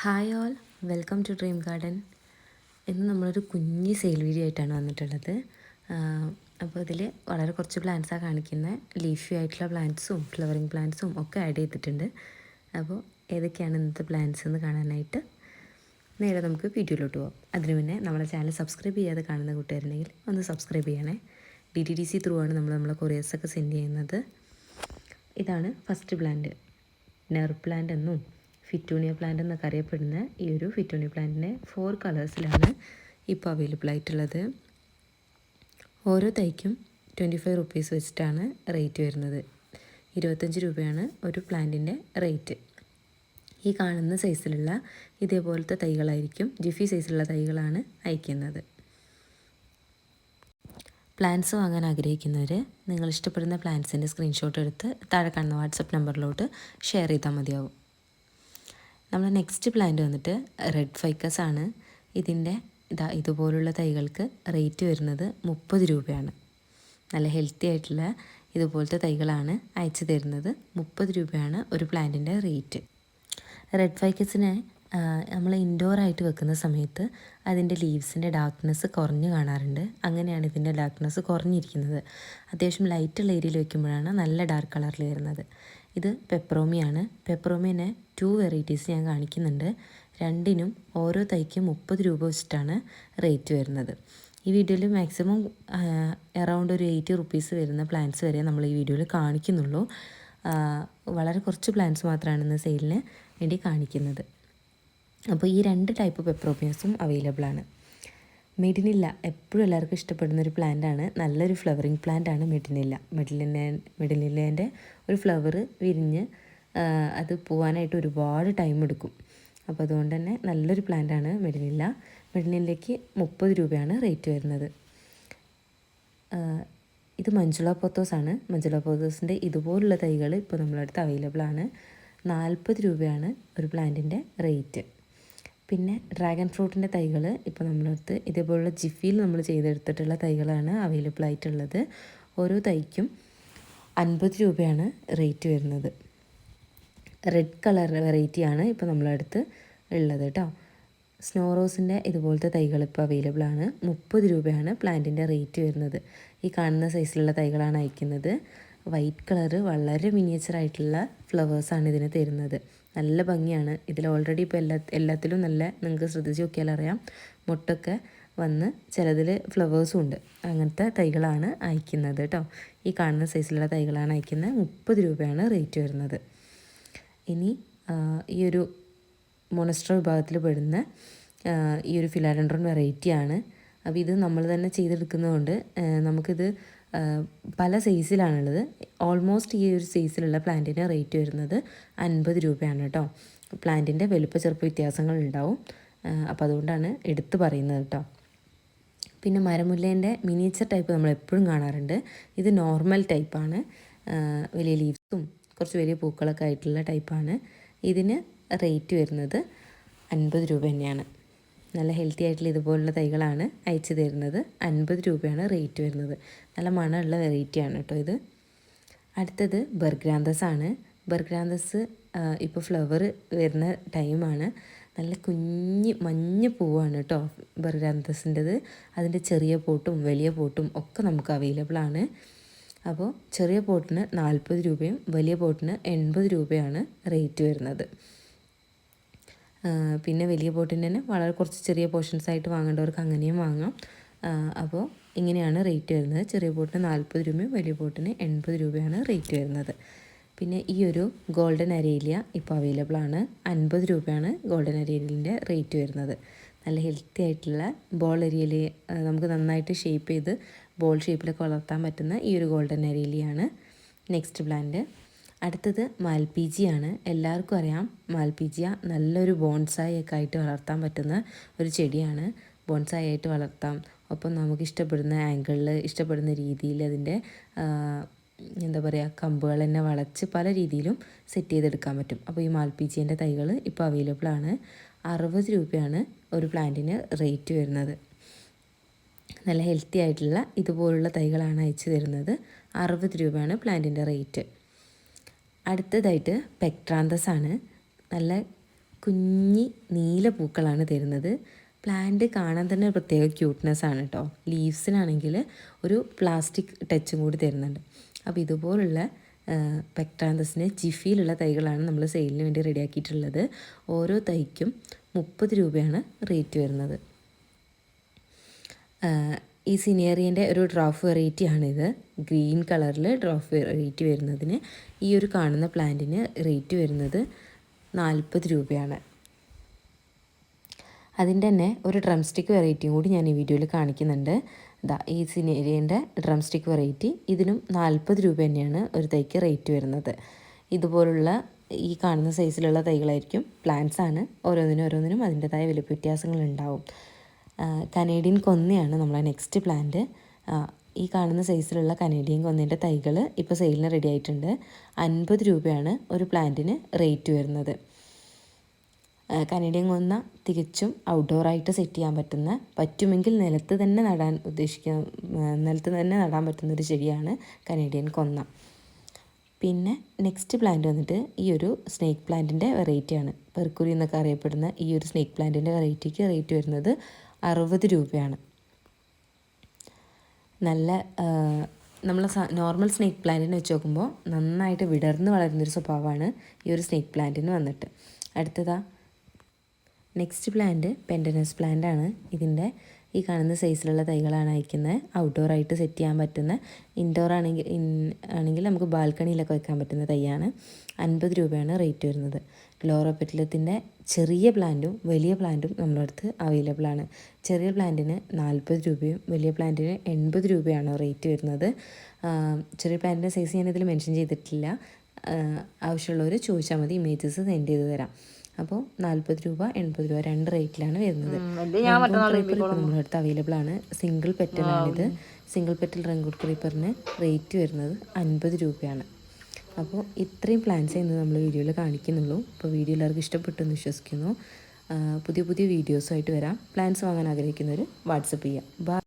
Hi all, welcome to Dream Garden. ഇന്ന് നമ്മളൊരു കുഞ്ഞ് സെയിൽ വീഡിയോ ആയിട്ടാണ് വന്നിട്ടുള്ളത്. അപ്പോൾ ഇതിൽ വളരെ കുറച്ച് പ്ലാന്റ്സാണ് കാണിക്കുന്നത്. ലീഫി ആയിട്ടുള്ള പ്ലാന്റ്സും ഫ്ലവറിങ് പ്ലാന്റ്സും ഒക്കെ ആഡ് ചെയ്തിട്ടുണ്ട്. അപ്പോൾ ഏതൊക്കെയാണ് ഇന്നത്തെ പ്ലാന്റ്സ് എന്ന് കാണാനായിട്ട് നേരെ നമുക്ക് വീഡിയോയിലോട്ട് പോകാം. അതിനു മുന്നേ നമ്മുടെ ചാനൽ സബ്സ്ക്രൈബ് ചെയ്യാതെ കാണുന്ന കൂട്ടുകാരുണ്ടെങ്കിൽ ഒന്ന് സബ്സ്ക്രൈബ് ചെയ്യണേ. DTDC ത്രൂ ആണ് നമ്മളെ കൊറിയേഴ്സൊക്കെ സെൻഡ് ചെയ്യുന്നത്. ഇതാണ് ഫസ്റ്റ് പ്ലാന്റ്. നെർ പ്ലാന്റ് എന്നും ഫിറ്റൂണിയ പ്ലാന്റ് എന്നൊക്കെ അറിയപ്പെടുന്ന ഈ ഒരു ഫിറ്റൂണിയ പ്ലാന്റിൻ്റെ 4 കളേഴ്സിലാണ് ഇപ്പോൾ അവൈലബിൾ ആയിട്ടുള്ളത്. ഓരോ തൈക്കും 25 റുപ്പീസ് വെച്ചിട്ടാണ് റേറ്റ് വരുന്നത്. 25 രൂപയാണ് ഒരു പ്ലാന്റിൻ്റെ റേറ്റ്. ഈ കാണുന്ന സൈസിലുള്ള ഇതേപോലത്തെ തൈകളായിരിക്കും, ജിഫി സൈസിലുള്ള തൈകളാണ് അയക്കുന്നത്. പ്ലാന്റ്സ് വാങ്ങാൻ ആഗ്രഹിക്കുന്നവർ നിങ്ങൾ ഇഷ്ടപ്പെടുന്ന പ്ലാന്റ്സിൻ്റെ സ്ക്രീൻഷോട്ട് എടുത്ത് താഴെ കാണുന്ന വാട്സപ്പ് നമ്പറിലോട്ട് ഷെയർ ചെയ്താൽ മതിയാവും. നമ്മൾ നെക്സ്റ്റ് പ്ലാന്റ് വന്നിട്ട് റെഡ് ഫൈക്കസ് ആണ്. ഇതിൻ്റെ ഇതുപോലുള്ള തൈകൾക്ക് റേറ്റ് വരുന്നത് 30 രൂപയാണ്. നല്ല ഹെൽത്തി ആയിട്ടുള്ള ഇതുപോലത്തെ തൈകളാണ് അയച്ചു തരുന്നത്. 30 രൂപയാണ് ഒരു പ്ലാന്റിൻ്റെ റേറ്റ്. റെഡ് ഫൈക്കസിനെ നമ്മൾ ഇൻഡോറായിട്ട് വെക്കുന്ന സമയത്ത് അതിൻ്റെ ലീവ്സിൻ്റെ ഡാർക്ക്നെസ് കുറഞ്ഞ് കാണാറുണ്ട്. അങ്ങനെയാണ് ഇതിൻ്റെ ഡാർക്ക്നെസ് കുറഞ്ഞിരിക്കുന്നത്. അത്യാവശ്യം ലൈറ്റുള്ള ഏരിയയിൽ വെക്കുമ്പോഴാണ് നല്ല ഡാർക്ക് കളറിൽ വരുന്നത്. ഇത് പെപ്പറോമിയാണ്. പെപ്പറോമിനെ 2 വെറൈറ്റീസ് ഞാൻ കാണിക്കുന്നുണ്ട്. രണ്ടിനും ഓരോ തൈക്കും 30 രൂപ വെച്ചിട്ടാണ് റേറ്റ് വരുന്നത്. ഈ വീഡിയോയിൽ മാക്സിമം അറൗണ്ട് ഒരു 80 റുപ്പീസ് വരുന്ന പ്ലാന്റ്സ് വരെ നമ്മൾ ഈ വീഡിയോയിൽ കാണിക്കുന്നുള്ളൂ. വളരെ കുറച്ച് പ്ലാന്റ്സ് മാത്രമാണ് ഇന്ന് സെയിലിന് വേണ്ടി കാണിക്കുന്നത്. അപ്പോൾ ഈ 2 ടൈപ്പ് പെപ്പറോമിയസും അവൈലബിൾ ആണ്. മെഡിനില്ല എപ്പോഴും എല്ലാവർക്കും ഇഷ്ടപ്പെടുന്നൊരു പ്ലാന്റാണ്. നല്ലൊരു ഫ്ലവറിങ് പ്ലാന്റാണ് മെഡിനില്ലേൻ്റെ ഒരു ഫ്ലവർ വിരിഞ്ഞ് അത് പോകാനായിട്ട് ഒരുപാട് ടൈം എടുക്കും. അപ്പോൾ അതുകൊണ്ട് തന്നെ നല്ലൊരു പ്ലാന്റാണ് മെഡിനില്ല. മെഡിനില്ലയ്ക്ക് 30 രൂപയാണ് റേറ്റ് വരുന്നത്. ഇത് മഞ്ജുള പോത്തോസാണ്. മഞ്ജുള പോത്തോസിൻ്റെ ഇതുപോലുള്ള തൈകൾ ഇപ്പോൾ നമ്മളടുത്ത് അവൈലബിൾ ആണ്. 40 രൂപയാണ് ഒരു പ്ലാന്റിൻ്റെ റേറ്റ്. പിന്നെ ഡ്രാഗൺ ഫ്രൂട്ടിൻ്റെ തൈകൾ ഇപ്പോൾ നമ്മളടുത്ത് ഇതേപോലുള്ള ജിഫിയിൽ നമ്മൾ ചെയ്തെടുത്തിട്ടുള്ള തൈകളാണ് അവൈലബിൾ ആയിട്ടുള്ളത്. ഓരോ തൈക്കും 50 രൂപയാണ് റേറ്റ് വരുന്നത്. റെഡ് കളർ വെറൈറ്റിയാണ് ഇപ്പോൾ നമ്മളടുത്ത് ഉള്ളത് കേട്ടോ. സ്നോ റോസിൻ്റെ ഇതുപോലത്തെ തൈകൾ ഇപ്പോൾ അവൈലബിൾ ആണ്. 30 രൂപയാണ് പ്ലാന്റിൻ്റെ റേറ്റ് വരുന്നത്. ഈ കാണുന്ന സൈസിലുള്ള തൈകളാണ് അയക്കുന്നത്. വൈറ്റ് കളറ് വളരെ മിനിയേച്ചറായിട്ടുള്ള ഫ്ലവേഴ്സാണ് ഇതിന് തരുന്നത്. നല്ല ഭംഗിയാണ്. ഇതിൽ ഓൾറെഡി ഇപ്പോൾ എല്ലാത്തിലും നല്ല, നിങ്ങൾക്ക് ശ്രദ്ധിച്ച് നോക്കിയാൽ അറിയാം, മുട്ടൊക്കെ വന്ന് ചിലതിൽ ഫ്ലവേഴ്സും ഉണ്ട്. അങ്ങനത്തെ തൈകളാണ് അയക്കുന്നത് കേട്ടോ. ഈ കാണുന്ന സൈസിലുള്ള തൈകളാണ് അയക്കുന്നത്. 30 രൂപയാണ് റേറ്റ് വരുന്നത്. ഇനി ഈ ഒരു മൊണസ്ട്ര വിഭാഗത്തിൽ പെടുന്ന ഈ ഒരു ഫിലാഡൻഡ്രോൺ വെറൈറ്റിയാണ്. അപ്പോൾ ഇത് നമ്മൾ തന്നെ ചെയ്തെടുക്കുന്നതുകൊണ്ട് നമുക്കിത് പല സൈസിലാണുള്ളത്. ഓൾമോസ്റ്റ് ഈ ഒരു സൈസിലുള്ള പ്ലാന്റിന് റേറ്റ് വരുന്നത് 50 രൂപയാണ് കേട്ടോ. പ്ലാന്റിൻ്റെ വലുപ്പ ചെറുപ്പ വ്യത്യാസങ്ങൾ ഉണ്ടാവും. അപ്പോൾ അതുകൊണ്ടാണ് എടുത്ത് പറയുന്നത് കേട്ടോ. പിന്നെ മരമുല്ലേൻ്റെ മിനിയേച്ചർ ടൈപ്പ് നമ്മൾ എപ്പോഴും കാണാറുണ്ട്. ഇത് നോർമൽ ടൈപ്പാണ്. വലിയ ലീവ്സും കുറച്ച് വലിയ പൂക്കളൊക്കെ ആയിട്ടുള്ള ടൈപ്പാണ്. ഇതിന് റേറ്റ് വരുന്നത് 50 രൂപ തന്നെയാണ്. നല്ല ഹെൽത്തി ആയിട്ടുള്ള ഇതുപോലുള്ള തൈകളാണ് അയച്ചു തരുന്നത്. 50 രൂപയാണ് റേറ്റ് വരുന്നത്. നല്ല മണമുള്ള വെറൈറ്റിയാണ് കേട്ടോ ഇത്. അടുത്തത് ബർഗ്രാന്തസ് ആണ്. ബർഗ്രാന്തസ് ഇപ്പോൾ ഫ്ലവർ വരുന്ന ടൈമാണ്. നല്ല കുഞ്ഞ് മഞ്ഞ പൂവാണ് കേട്ടോ ബർഗ്രാന്തസിൻ്റെത്. അതിൻ്റെ ചെറിയ പോട്ടും വലിയ പോട്ടും ഒക്കെ നമുക്ക് അവൈലബിൾ ആണ്. അപ്പോൾ ചെറിയ പോട്ടിന് 40 രൂപയും വലിയ പോട്ടിന് 80 രൂപയാണ് റേറ്റ് വരുന്നത്. പിന്നെ വലിയ പോട്ടിന് തന്നെ വളരെ കുറച്ച് ചെറിയ പോർഷൻസ് ആയിട്ട് വാങ്ങേണ്ടവർക്ക് അങ്ങനെയും വാങ്ങാം. അപ്പോൾ ഇങ്ങനെയാണ് റേറ്റ് വരുന്നത്. ചെറിയ പോട്ടിന് 40 രൂപയും വലിയ പോട്ടിന് 80 രൂപയാണ് റേറ്റ് വരുന്നത്. പിന്നെ ഈ ഒരു ഗോൾഡൻ അരേലിയ ഇപ്പോൾ അവൈലബിൾ ആണ്. 50 രൂപയാണ് ഗോൾഡൻ അരേലിയൻ്റെ റേറ്റ് വരുന്നത്. നല്ല ഹെൽത്തി ആയിട്ടുള്ള ബോൾ അരേലി, നമുക്ക് നന്നായിട്ട് ഷേപ്പ് ചെയ്ത് ബോൾ ഷേപ്പിലൊക്കെ വളർത്താൻ പറ്റുന്ന ഈ ഒരു ഗോൾഡൻ അരേലിയാണ് നെക്സ്റ്റ് പ്ലാന്റ്. അടുത്തത് മാൽപീജിയാണ്. എല്ലാവർക്കും അറിയാം മാൽപീജിയ നല്ലൊരു ബോൺസായി ഒക്കെ ആയിട്ട് വളർത്താൻ പറ്റുന്ന ഒരു ചെടിയാണ്. ബോൺസായി ആയിട്ട് വളർത്താം. ഒപ്പം നമുക്ക് ഇഷ്ടപ്പെടുന്ന ആംഗിളിൽ, ഇഷ്ടപ്പെടുന്ന രീതിയിൽ അതിൻ്റെ എന്താ പറയുക, കമ്പുകൾ തന്നെ വളച്ച് പല രീതിയിലും സെറ്റ് ചെയ്തെടുക്കാൻ പറ്റും. അപ്പോൾ ഈ മാൽപീജിയൻ്റെ തൈകൾ ഇപ്പോൾ അവൈലബിൾ ആണ്. 60 രൂപയാണ് ഒരു പ്ലാന്റിന് റേറ്റ് വരുന്നത്. നല്ല ഹെൽത്തി ആയിട്ടുള്ള ഇതുപോലുള്ള തൈകളാണ് അയച്ചു തരുന്നത്. 60 രൂപയാണ് പ്ലാന്റിൻ്റെ റേറ്റ്. അടുത്തതായിട്ട് പെക്ട്രാന്തസ് ആണ്. നല്ല കുഞ്ഞി നീല പൂക്കളാണ് തരുന്നത്. പ്ലാന്റ് കാണാൻ തന്നെ ഒരു പ്രത്യേക ക്യൂട്ട്നെസ്സാണ് കേട്ടോ. ലീവ്സിനാണെങ്കിൽ ഒരു പ്ലാസ്റ്റിക് ടച്ചും കൂടി തരുന്നുണ്ട്. അപ്പോൾ ഇതുപോലുള്ള പെക്ട്രാന്തസിന് ജിഫിയിലുള്ള തൈകളാണ് നമ്മൾ സെയിലിന് വേണ്ടി റെഡിയാക്കിയിട്ടുള്ളത്. ഓരോ തൈക്കും 30 രൂപയാണ് റേറ്റ് വരുന്നത്. ഈ സിനേറിയൻ്റെ ഒരു ഡ്രോഫ് വെറൈറ്റിയാണിത്. ഗ്രീൻ കളറിൽ ഡ്രോഫ് വെറൈറ്റി വരുന്നതിന് ഈ ഒരു കാണുന്ന പ്ലാന്റിന് റേറ്റ് വരുന്നത് 40 രൂപയാണ്. അതിൻ്റെ തന്നെ ഒരു ഡ്രം സ്റ്റിക്ക് വെറൈറ്റിയും കൂടി ഞാൻ ഈ വീഡിയോയിൽ കാണിക്കുന്നുണ്ട്. ഈ സിനേറിയൻ്റെ ഡ്രം സ്റ്റിക്ക് വെറൈറ്റി ഇതിനും 40 രൂപ തന്നെയാണ് ഒരു തൈക്ക് റേറ്റ് വരുന്നത്. ഇതുപോലുള്ള ഈ കാണുന്ന സൈസിലുള്ള തൈകളായിരിക്കും. പ്ലാന്റ്സ് ആണ്, ഓരോന്നിനും അതിൻ്റെതായ വലിപ്പ വ്യത്യാസങ്ങളുണ്ടാവും. കനേഡിയൻ കൊന്നയാണ് നമ്മളെ നെക്സ്റ്റ് പ്ലാന്റ്. ഈ കാണുന്ന സൈസിലുള്ള കനേഡിയൻ കൊന്നേൻ്റെ തൈകൾ ഇപ്പോൾ സെയിലിന് റെഡി ആയിട്ടുണ്ട്. 50 രൂപയാണ് ഒരു പ്ലാന്റിന് റേറ്റ് വരുന്നത്. കനേഡിയൻ കൊന്ന തികച്ചും ഔട്ട്ഡോറായിട്ട് സെറ്റ് ചെയ്യാൻ പറ്റുമെങ്കിൽ നിലത്ത് തന്നെ നടാൻ പറ്റുന്നൊരു ചെടിയാണ് കനേഡിയൻ കൊന്ന. പിന്നെ നെക്സ്റ്റ് പ്ലാന്റ് വന്നിട്ട് ഈ ഒരു സ്നേക്ക് പ്ലാന്റിൻ്റെ വെറൈറ്റിയാണ്. പെർക്കുറി എന്നൊക്കെ അറിയപ്പെടുന്ന ഈ ഒരു സ്നേക്ക് പ്ലാന്റിൻ്റെ വെറൈറ്റിക്ക് റേറ്റ് വരുന്നത് 60 രൂപയാണ്. നല്ല നമ്മൾ നോർമൽ സ്നേക്ക് പ്ലാന്റിനെ വെച്ച് നോക്കുമ്പോൾ നന്നായിട്ട് വിടർന്ന് വളരുന്നൊരു സ്വഭാവമാണ് ഈ ഒരു സ്നേക്ക് പ്ലാന്റിന് വന്നിട്ട്. അടുത്തതാ നെക്സ്റ്റ് പ്ലാന്റ് പെൻഡനസ് പ്ലാന്റ് ആണ്. ഇതിൻ്റെ ഈ കാണുന്ന സൈസിലുള്ള തൈകളാണ് അയക്കുന്നത്. ഔട്ട്ഡോറായിട്ട് സെറ്റ് ചെയ്യാൻ പറ്റുന്ന, ഇൻഡോർ ആണെങ്കിൽ നമുക്ക് ബാൽക്കണിയിലൊക്കെ വെക്കാൻ പറ്റുന്ന തൈയാണ്. 50 രൂപയാണ് റേറ്റ് വരുന്നത്. ഗ്ലോറോപെറ്റലത്തിൻ്റെ ചെറിയ പ്ലാന്റും വലിയ പ്ലാന്റും നമ്മുടെ അടുത്ത് അവൈലബിൾ ആണ്. ചെറിയ പ്ലാന്റിന് 40 രൂപയും വലിയ പ്ലാന്റിന് 80 രൂപയാണ് റേറ്റ് വരുന്നത്. ചെറിയ പ്ലാന്റിൻ്റെ സൈസ് ഞാനിതിൽ മെൻഷൻ ചെയ്തിട്ടില്ല. ആവശ്യമുള്ളവർ ചോദിച്ചാൽ മതി, ഇമേജസ് സെൻഡ് ചെയ്ത് തരാം. അപ്പോൾ 40 രൂപ 80 രൂപ 2 റേറ്റിലാണ് വരുന്നത്. ക്രീപ്പർ ഇപ്പോൾ നമ്മുടെ അടുത്ത് അവൈലബിൾ ആണ്. സിംഗിൾ പെറ്റലാണിത്. സിംഗിൾ പെറ്റൽ റംഗൂട്ട് ക്രീപ്പറിന് റേറ്റ് വരുന്നത് 50 രൂപയാണ്. അപ്പോൾ ഇത്രയും പ്ലാൻസേ ഇന്ന് നമ്മൾ വീഡിയോയിൽ കാണിക്കുന്നുള്ളൂ. അപ്പോൾ വീഡിയോ എല്ലാവർക്കും ഇഷ്ടപ്പെട്ടു എന്ന് വിശ്വസിക്കുന്നു. പുതിയ വീഡിയോസുമായിട്ട് വരാം. പ്ലാൻസ് വാങ്ങാൻ ആഗ്രഹിക്കുന്നവർ വാട്സപ്പ് ചെയ്യാം. ബൈ.